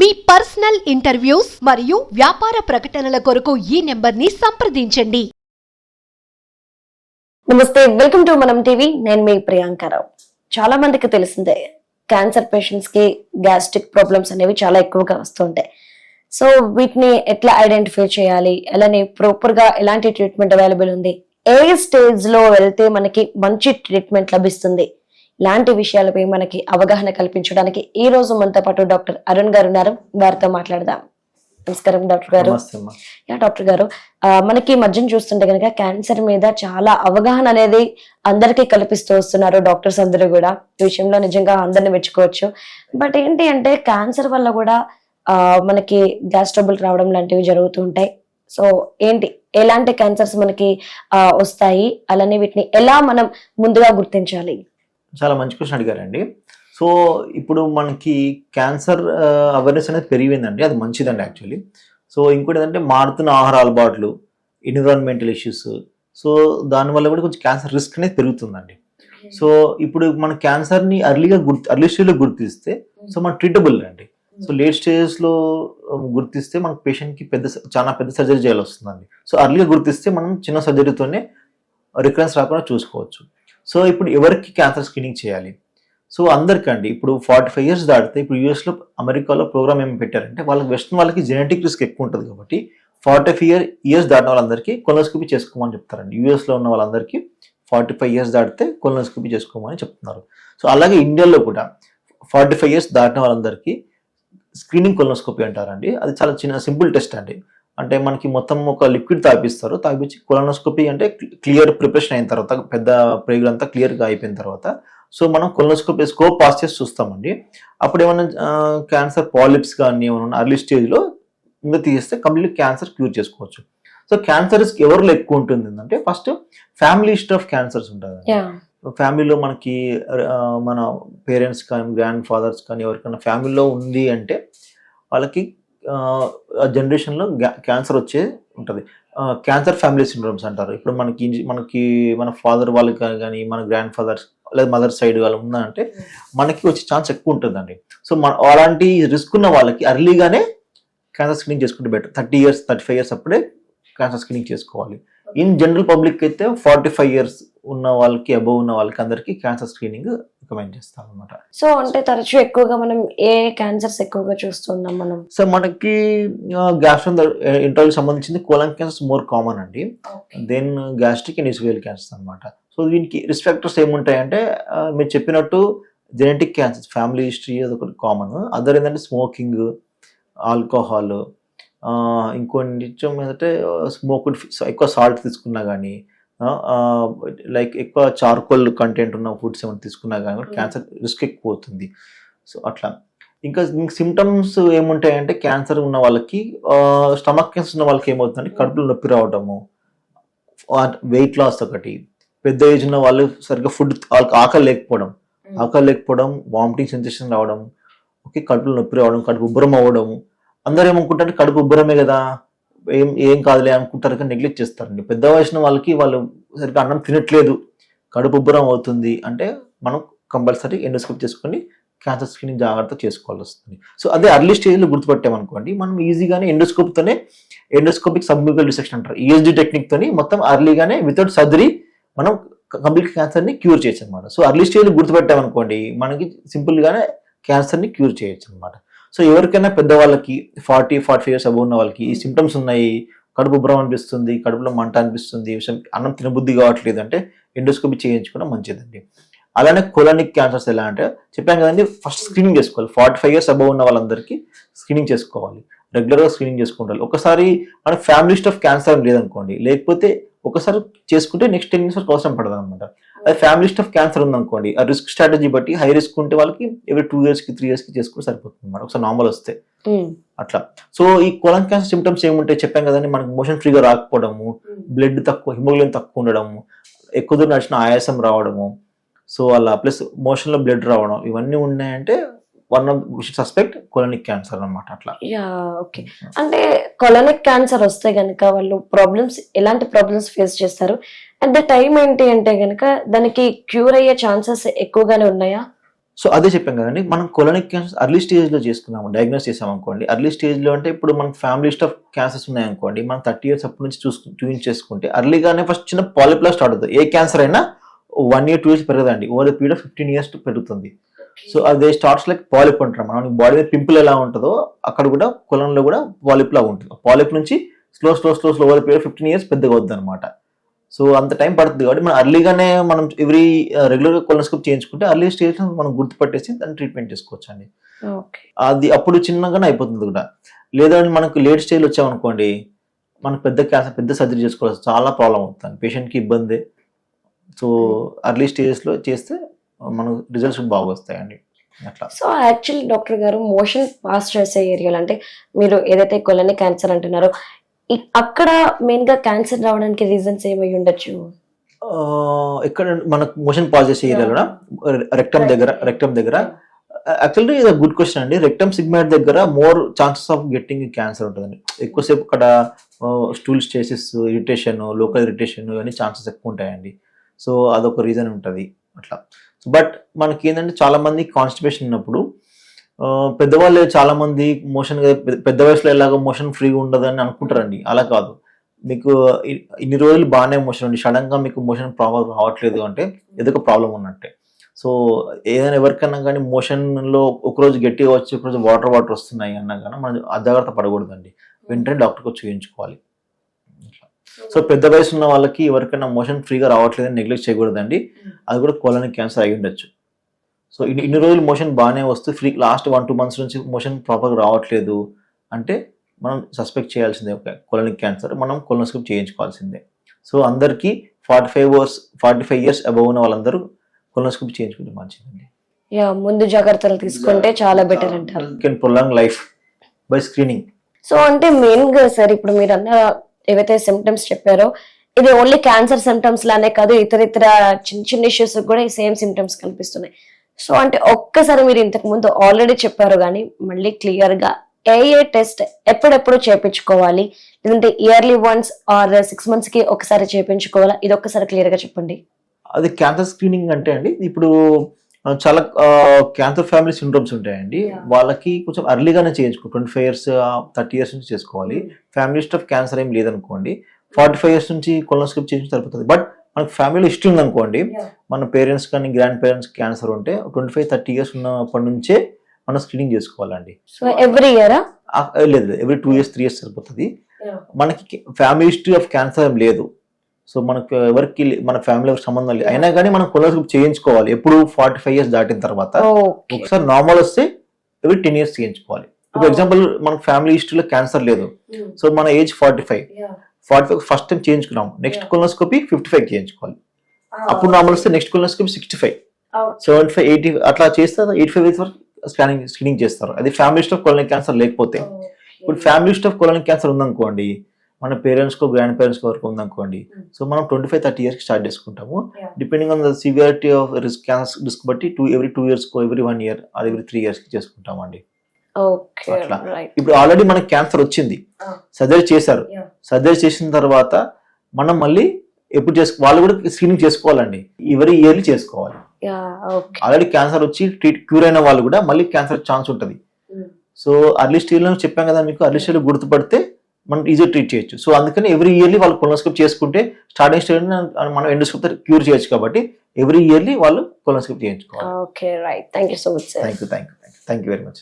మీ personal interviews మరియు వ్యాపార ప్రకటనల కొరకు ఈ నెంబర్ని సంప్రదించండి. నమస్తే, వెల్కమ్ టు మనం టీవీ. నేను మీ ప్రియాంకారావు. చాలా మందికి తెలిసిందే, క్యాన్సర్ పేషెంట్స్ కి గ్యాస్ట్రిక్ ప్రాబ్లమ్స్ అనేవి చాలా ఎక్కువగా వస్తుంటాయి. సో వీటిని ఎట్లా ఐడెంటిఫై చేయాలి, అలానే ప్రాపర్ గా ఎలాంటి ట్రీట్మెంట్ అవైలబుల్ ఉంది, ఏ స్టేజ్ లో వెళ్తే మనకి మంచి ట్రీట్మెంట్ లభిస్తుంది, ఇలాంటి విషయాలపై మనకి అవగాహన కల్పించడానికి ఈ రోజు మనతో పాటు డాక్టర్ అరుణ్ గారు ఉన్నారు. వారితో మాట్లాడదాం. నమస్కారం డాక్టర్ గారు. డాక్టర్ గారు, మనకి మధ్యన చూస్తుంటే కనుక క్యాన్సర్ మీద చాలా అవగాహన అనేది అందరికీ కల్పిస్తూ వస్తున్నారు డాక్టర్స్ అందరూ కూడా. ఈ విషయంలో నిజంగా అందరిని మెచ్చుకోవచ్చు. బట్ ఏంటి అంటే క్యాన్సర్ వల్ల కూడా మనకి గ్యాస్ ట్రబుల్ రావడం లాంటివి జరుగుతూ ఉంటాయి. సో ఏంటి, ఎలాంటి క్యాన్సర్స్ మనకి వస్తాయి, అలానే వీటిని ఎలా మనం ముందుగా గుర్తించాలి? చాలా మంచి క్వశ్చన్ అడిగారండి. సో ఇప్పుడు మనకి క్యాన్సర్ అవేర్నెస్ అనేది పెరిగిందండి, అది మంచిదండి యాక్చువల్లీ. సో ఇంకోటి ఏంటంటే మారుతున్న ఆహార అలవాట్లు, ఎన్విరాన్మెంటల్ ఇష్యూస్, సో దానివల్ల కూడా కొంచెం క్యాన్సర్ రిస్క్ అనేది పెరుగుతుందండి. సో ఇప్పుడు మన క్యాన్సర్ని అర్లీ స్టేజ్లో గుర్తిస్తే సో మన ట్రీటబుల్ అండి. సో లేట్ స్టేజెస్లో గుర్తిస్తే మనకు పేషెంట్కి చాలా పెద్ద సర్జరీ చేయాల్సి వస్తుందండి. సో అర్లీగా గుర్తిస్తే మనం చిన్న సర్జరీతోనే రికరెన్స్ రాకుండా చూసుకోవచ్చు. సో ఇప్పుడు ఎవరికి క్యాన్సర్ స్క్రీనింగ్ చేయాలి? సో అందరికండి. ఇప్పుడు 45 years దాటితే, ఇప్పుడు యూఎస్లో అమెరికాలో ప్రోగ్రామ్ ఏమి పెట్టారంటే వాళ్ళకి వెస్టర్న్ వాళ్ళకి జెనెటిక్ రిస్క్ ఎక్కువ ఉంటుంది కాబట్టి 45 years దాటిన వాళ్ళందరికీ కొలోనోస్కోపీ చేసుకోమని చెప్తారండి. యూఎస్లో ఉన్న వాళ్ళందరికీ 45 years దాటితే కొలోనోస్కోపీ చేసుకోమని చెప్తున్నారు. సో అలాగే ఇండియాలో కూడా 45 years దాటిన వాళ్ళందరికీ స్క్రీనింగ్ కొలోనోస్కోపీ అంటారండి. అది చాలా చిన్న సింపుల్ టెస్ట్ అండి. అంటే మనకి మొత్తం ఒక లిక్విడ్ తాపిస్తారు, తాపించి కొలోనోస్కోపీ అంటే క్లియర్ ప్రిపరేషన్ అయిన తర్వాత, పెద్ద ప్రేగులు అంతా క్లియర్గా అయిపోయిన తర్వాత సో మనం కొలోనోస్కోపీ స్కోప్ పాస్ చేసి చూస్తామండి. అప్పుడు ఏమైనా క్యాన్సర్ పాలిప్స్ కానీ ఏమైనా అర్లీ స్టేజ్లో ఇంకా తీస్తే కంప్లీట్ క్యాన్సర్ క్యూర్ చేసుకోవచ్చు. సో క్యాన్సర్ రిస్క్ ఎవరిలో ఎక్కువ ఉంటుంది అంటే first family history of cancers ఉంటుంది. ఫ్యామిలీలో మనకి మన పేరెంట్స్ కానీ గ్రాండ్ ఫాదర్స్ కానీ ఎవరికైనా ఫ్యామిలీలో ఉంది అంటే వాళ్ళకి జనరేషన్లో క్యాన్సర్ వచ్చే ఉంటుంది. క్యాన్సర్ ఫ్యామిలీ సిండ్రోమ్స్ అంటారు. ఇప్పుడు మనకి మన ఫాదర్ వాళ్ళకి కానీ మన గ్రాండ్ ఫాదర్స్ లేదా మదర్ సైడ్ వాళ్ళు ఉందంటే మనకి వచ్చే ఛాన్స్ ఎక్కువ ఉంటుందండి. సో అలాంటి రిస్క్ ఉన్న వాళ్ళకి అర్లీగానే క్యాన్సర్ స్క్రీనింగ్ చేసుకుంటే బెటర్. 30 years 35 years అప్పుడే క్యాన్సర్ స్క్రీనింగ్ చేసుకోవాలి. ఇన్ జనరల్ పబ్లిక్ అయితే 45 years ఉన్న వాళ్ళకి, అబోవ్ ఉన్న వాళ్ళకి అందరికీ క్యాన్సర్ స్క్రీనింగ్ రికమెండ్ చేస్తాం అనమాట. సో అంటే తరచూ ఎక్కువగా మనం ఏ క్యాన్సర్స్ ఎక్కువగా చూస్తున్నాం మనం? సో మనకి గ్యాస్ట్రోఎంటరాలజీకి సంబంధించింది కోలన్ క్యాన్సర్ మోర్ కామన్ అండి. Then gastric and oesophageal cancer అనమాట. సో దీనికి రిస్క్ ఫ్యాక్టర్స్ ఏముంటాయంటే మీరు చెప్పినట్టు జెనెటిక్ క్యాన్సర్, ఫ్యామిలీ హిస్టరీ అది ఒకటి కామన్. అదర్ ఏంటంటే స్మోకింగ్, ఆల్కహాల్, ఇంకొంచెం ఏంటంటే స్మోక్డ్ ఎక్కువ సాల్ట్ తీసుకున్నా కానీ, లైక్ ఎక్కువ చార్కోల్ కంటెంట్ ఉన్న ఫుడ్స్ ఏమైనా తీసుకున్నా కానీ క్యాన్సర్ రిస్క్ ఎక్కువ అవుతుంది. సో అట్లా ఇంకా సిమ్టమ్స్ ఏముంటాయంటే క్యాన్సర్ ఉన్న వాళ్ళకి, స్టమక్ క్యాన్సర్ ఉన్న వాళ్ళకి ఏమవుతుందంటే కడుపులో నొప్పి రావడము, వెయిట్ లాస్ ఒకటి, పెద్ద ఏజ్ ఉన్న వాళ్ళు సరిగ్గా ఫుడ్ ఆకలి లేకపోవడం, వామిటింగ్ సెన్సేషన్ రావడం, ఓకే, కడుపులో నొప్పి రావడం, కడుపు ఉబ్బరం అవ్వడం. అందరూ ఏమనుకుంటారంటే కడుపు ఉబ్బరమే కదా, ఏం కాదులే అనుకుంటారు కానీ నెగ్లెక్ట్ చేస్తారండి. పెద్ద వయసున్న వాళ్ళకి వాళ్ళు సరిగ్గా అన్నం తినట్లేదు, కడుపు ఉబ్బరం అవుతుంది అంటే మనం కంపల్సరీ ఎండోస్కోపీ చేసుకొని క్యాన్సర్ స్క్రీనింగ్ జాగ్రత్త చేసుకోవాల్సి వస్తుంది. సో అదే అర్లీ స్టేజ్లో గుర్తుపట్టామనుకోండి, మనం ఈజీగానే ఎండోస్కోపిక్ సబ్మ్యూకల్ డిసెక్షన్ అంటారు, ఈఎస్డి టెక్నిక్తోని మొత్తం అర్లీగానే వితౌట్ సర్జరీ మనం కంప్లీట్ క్యాన్సర్ని క్యూర్ చేయొచ్చు అనమాట. సో అర్లీ స్టేజ్లో గుర్తుపెట్టామనుకోండి మనకి సింపుల్గానే క్యాన్సర్ని క్యూర్ చేయొచ్చు అనమాట. సో ఎవరికైనా పెద్దవాళ్ళకి 40-45 years అబౌవ్ ఉన్న వాళ్ళకి ఈ సిమ్టమ్స్ ఉన్నాయి, కడుపు ఉబ్బరం అనిపిస్తుంది, కడుపులో మంట అనిపిస్తుంది, అన్నం తినబుద్ధి కావట్లేదు అంటే ఎండోస్కోపీ చేయించుకోవడం మంచిదండి. అలానే కొలానిక్ క్యాన్సర్స్ ఎలా అంటే చెప్పాను కదండి, ఫస్ట్ స్క్రీనింగ్ చేసుకోవాలి. 45 years అబౌవ్ ఉన్న వాళ్ళందరికీ స్క్రీనింగ్ చేసుకోవాలి, రెగ్యులర్గా స్క్రీనింగ్ చేసుకుంటారు. ఒకసారి మన ఫ్యామిలీ హిస్టరీ ఆఫ్ క్యాన్సర్ లేదనుకోండి, లేకపోతే ఒకసారి చేసుకుంటే నెక్స్ట్ 10 years వరకు అవసరం పడదు అనమాట. అది ఫ్యామిలీ హిస్టరీ ఆఫ్ క్యాన్సర్ ఉందనుకోండి, ఆ రిస్క్ స్ట్రాటజీ బట్టి హై రిస్క్ ఉంటే వాళ్ళకి ఎవరి 2 years 3 years చేసుకుంటే సరిపోతుంది అనమాట, ఒకసారి నార్మల్ వస్తే అట్లా. సో ఈ కొలన్ క్యాన్సర్ సిమ్టమ్స్ ఏముంటాయి చెప్పాం కదండి, మనకి మోషన్ ఫ్రీగా రాకపోవడము, బ్లడ్ తక్కువ, హిమోగ్లోబిన్ తక్కువ ఉండడము, ఎక్కువ దూరం నడిచిన ఆయాసం రావడము, సో అలా ప్లస్ మోషన్లో బ్లడ్ రావడం, ఇవన్నీ ఉన్నాయంటే one of we should suspect colonic cancer అన్నమాట. అట్లా ఓకే. అంటే కొలనిక్ క్యాన్సర్ వస్తే గనుక వాళ్ళు ఎలాంటి ప్రాబ్లమ్స్ ఫేస్ చేస్తారు? అట్ ద టైం ఏంటి అంటే గనుక దానికి క్యూర్ అయ్యే ఛాన్సెస్ ఎక్కువగానే ఉన్నాయా? సో అదే చెప్పాం కదండి, మనం కొలనిక్ క్యాన్సర్ అర్లీ స్టేజ్లో చేసుకున్నాము, డయాగ్నోస్ చేసాం అనుకోండి. అర్లీ స్టేజ్లో అంటే ఇప్పుడు మనకు ఫ్యామిలీ లిస్ట్ ఆఫ్ క్యాన్సర్స్ ఉన్నాయనుకోండి, మనం 30 years అప్పటి నుంచి చూపించేసుకుంటే అర్లీగానే ఫస్ట్ చిన్న పాలిప్లా స్టార్ట్ అవుతుంది. ఏ క్యాన్సర్ అయినా 1 year 2 years పెరగదండి, over the period of 15 years పెరుగుతుంది. సో అదే స్టార్ట్స్ లైక్ పాలిప్ అంటారు. మనం బాడీ మీద పింపుల్ ఎలా ఉంటుందో అక్కడ కూడా కొలంలో కూడా పాలిప్ లా ఉంటుంది. పాలిప్ నుంచి slow over the period 15 years పెద్దగా అవుతుంది అనమాట. సో అంత టైం పడుతుంది కాబట్టి మనం అర్లీగానే మనం ఎవ్రీ రెగ్యులర్గా కొలనోస్కోప్ చేయించుకుంటే అర్లీ స్టేజ్ మనం గుర్తుపట్టేసి దాన్ని ట్రీట్మెంట్ చేసుకోవచ్చు అండి. అది అప్పుడు చిన్నగానే అయిపోతుంది కూడా. లేదా మనకు లేట్ స్టేజ్ వచ్చామనుకోండి, మనకు పెద్ద క్యాన్సర్ పెద్ద సర్జరీ చేసుకోవాలి, చాలా ప్రాబ్లం అవుతుంది, పేషెంట్కి ఇబ్బంది. సో అర్లీ స్టేజెస్లో చేస్తే మనకు రిజల్ట్స్ బాగా వస్తాయండి అట్లా. సో యాక్చువల్లీ డాక్టర్ గారు మోషన్ పాస్ చేసే ఏరియాలో అంటే మీరు ఏదైతే కొలని క్యాన్సర్ అంటున్నారో అక్కడ మెయిన్ గా క్యాన్సర్ రావడానికి రీజన్స్ ఏమై ఉండొచ్చు? ఇక్కడ మనకు మోషన్ పాస్ చేసే ఏరియాలో రెక్టమ్ దగ్గర యాక్చువల్లీ ఇది గుడ్ క్వశ్చన్ అండి. రెక్టమ్ సిగ్మెంట్ దగ్గర more chances of getting cancer ఉంటుందండి. ఎక్కువసేపు అక్కడ stool stasis, irritation, local irritation ఇవన్నీ ఛాన్సెస్ ఎక్కువ ఉంటాయండి. సో అదొక రీజన్ ఉంటుంది అట్లా. బట్ మనకి ఏంటంటే చాలా మంది కాన్స్టిపేషన్ ఉన్నప్పుడు పెద్దవాళ్ళు చాలా మంది మోషన్ పెద్ద వయసులో ఎలాగో మోషన్ ఫ్రీగా ఉండదని అనుకుంటారండి. అలా కాదు. మీకు ఇన్ని రోజులు బాగానే మోషన్ ఉంది, సడన్ గా మీకు మోషన్ ప్రాబ్లం రావట్లేదు అంటే ఏదో ఒక ప్రాబ్లం ఉన్నట్టే. సో ఏదైనా ఎవరికైనా కానీ మోషన్ లో ఒకరోజు గట్టిగా వచ్చి ఒకరోజు వాటర్ వస్తున్నాయి అన్నా కానీ మనం అజాగ్రత్త పడకూడదండి, వెంటనే డాక్టర్కి వచ్చి చూయించుకోవాలి. సో పెద్ద వయసు ఉన్న వాళ్ళకి ఎవరికైనా మోషన్ ఫ్రీగా రావట్లేదని నెగ్లెక్ట్ చేయకూడదండి. అది కూడా కోలనిక్ క్యాన్సర్ అయి ఉండొచ్చు. సో ఇన్ని రోజులు మోషన్ బాగానే వస్తూ లాస్ట్ 1-2 months నుంచి మోషన్ ప్రాపర్గా రావట్లేదు అంటే మనం సస్పెక్ట్ చేయాల్సిందే కోలనిక్ క్యాన్సర్, మనం కొలనోస్కోపీ చేయించుకోవాల్సిందే. సో అందరికీ 45 years అబవ్ ఉన్న వాళ్ళందరూ కొలనోస్కోపీ చేయించుకుంటే మంచిదండి. ముందు జాగ్రత్తలు తీసుకుంటే చాలా బెటర్ అంటారు. Can prolong life by screening. So అంటే మెయిన్ గా సార్ ఇప్పుడు మీరు అన్న ఏవైతే సిమ్టమ్స్ చెప్పారో ఇది ఓన్లీ క్యాన్సర్ సిమ్టమ్స్ లానే కాదు, ఇతర చిన్న ఇష్యూస్ కూడా ఈ సేమ్ సిమ్టమ్స్ కనిపిస్తున్నాయి. సో అంటే ఒక్కసారి మీరు ఇంతకు ముందు ఆల్రెడీ చెప్పారు కానీ మళ్ళీ క్లియర్ గా ఏ టెస్ట్ ఎప్పుడెప్పుడు చేయించుకోవాలి, లేదంటే ఇయర్లీ వన్స్ ఆర్ 6 months కి ఒకసారి చేయించుకోవాలా, ఇది ఒక్కసారి క్లియర్ గా చెప్పండి. అది క్యాన్సర్ స్క్రీనింగ్ అంటే అండి, ఇప్పుడు చాలా క్యాన్సర్ ఫ్యామిలీ సిండ్రోమ్స్ ఉంటాయండి, వాళ్ళకి కొంచెం అర్లీగానే చేయించుకో. 25 years 30 years నుంచి చేసుకోవాలి. ఫ్యామిలీ హిస్టరీ ఆఫ్ క్యాన్సర్ ఏం లేదనుకోండి 45 years నుంచి కొలనోస్కోపీ చేయించి సరిపోతుంది. బట్ మనకు ఫ్యామిలీ హిస్టరీ ఉందనుకోండి, మన పేరెంట్స్ కానీ గ్రాండ్ పేరెంట్స్ క్యాన్సర్ ఉంటే 25-30 years ఉన్నప్పటి నుంచే మనం స్క్రీనింగ్ చేసుకోవాలండి. సో ఎవ్రీ ఇయర్ లేదు, ఎవ్రీ 2 years 3 years సరిపోతుంది. మనకి ఫ్యామిలీ హిస్టరీ ఆఫ్ క్యాన్సర్ ఏం లేదు, సో మనకు ఎవరికి మన ఫ్యామిలీ సంబంధం లేదు, అయినా కానీ మనం కొలనోస్కోపీ చేయించుకోవాలి. ఎప్పుడు 45 years దాటిన తర్వాత. ఒకసారి నార్మల్ వస్తే ఎవ్రీ 10 years చేయించుకోవాలి. ఇప్పుడు ఎగ్జాంపుల్ మనకు ఫ్యామిలీ హిస్టరీలో క్యాన్సర్ లేదు, సో మన ఏజ్ 45 ఫస్ట్ టైం చేయించుకున్నాం, నెక్స్ట్ కొలనోస్కోపీ 55 చేయించుకోవాలి. అప్పుడు నార్మల్ వస్తే నెక్స్ట్ కొలనోస్కోపీ 65, 75, 80 అట్లా చేస్తారు. 85 years వరకు స్క్రీనింగ్ చేస్తారు. అది ఫ్యామిలీ హిస్టరీ ఆఫ్ కొలనిక్ క్యాన్సర్ లేకపోతే. ఇప్పుడు ఫ్యామిలీ హిస్టరీ ఆఫ్ కొలనిక్ క్యాన్సర్ ఉందనుకోండి, మన పేరెంట్స్ కో గ్రాండ్ పేరెంట్స్ వరకు ఉందనుకోండి, సో మనం 25-30 years స్టార్ట్ చేసుకుంటాము. Depending on the severity of risk బట్టి ఎవ్రీ 2 years ఎవ్రీ 1 year అది ఎవ్రీ 3 years చేసుకుంటామండి. అట్లా. ఇప్పుడు ఆల్రెడీ మనకి క్యాన్సర్ వచ్చింది, సర్జరీ చేశారు, సర్జరీ చేసిన తర్వాత మనం మళ్ళీ ఎప్పుడు వాళ్ళు కూడా స్క్రీనింగ్ చేసుకోవాలండి, ఎవరీ ఇయర్లీ చేసుకోవాలి. ఆల్రెడీ క్యాన్సర్ వచ్చి క్యూర్ అయిన వాళ్ళు కూడా మళ్ళీ క్యాన్సర్ ఛాన్స్ ఉంటుంది. సో అర్లీ స్టేజ్ లో చెప్పాం కదా మీకు, అర్లీ స్టేజ్ లో గుర్తుపడితే మనం ఈజీ ట్రీట్ చేయొచ్చు. సో అందుకని ఎవ్రీ ఇయర్లీ వాళ్ళు కొలనోస్కోపీ చేసుకుంటే స్టార్టింగ్ స్టేజ్ మనం ఎండోస్కోపీ క్యూర్ చేయొచ్చు కాబట్టి ఎవ్రీ ఇయర్లీ వాళ్ళు కొలనోస్కోపీ చేయించుకోవాలి. Okay right, thank you so much sir. Thank you very much.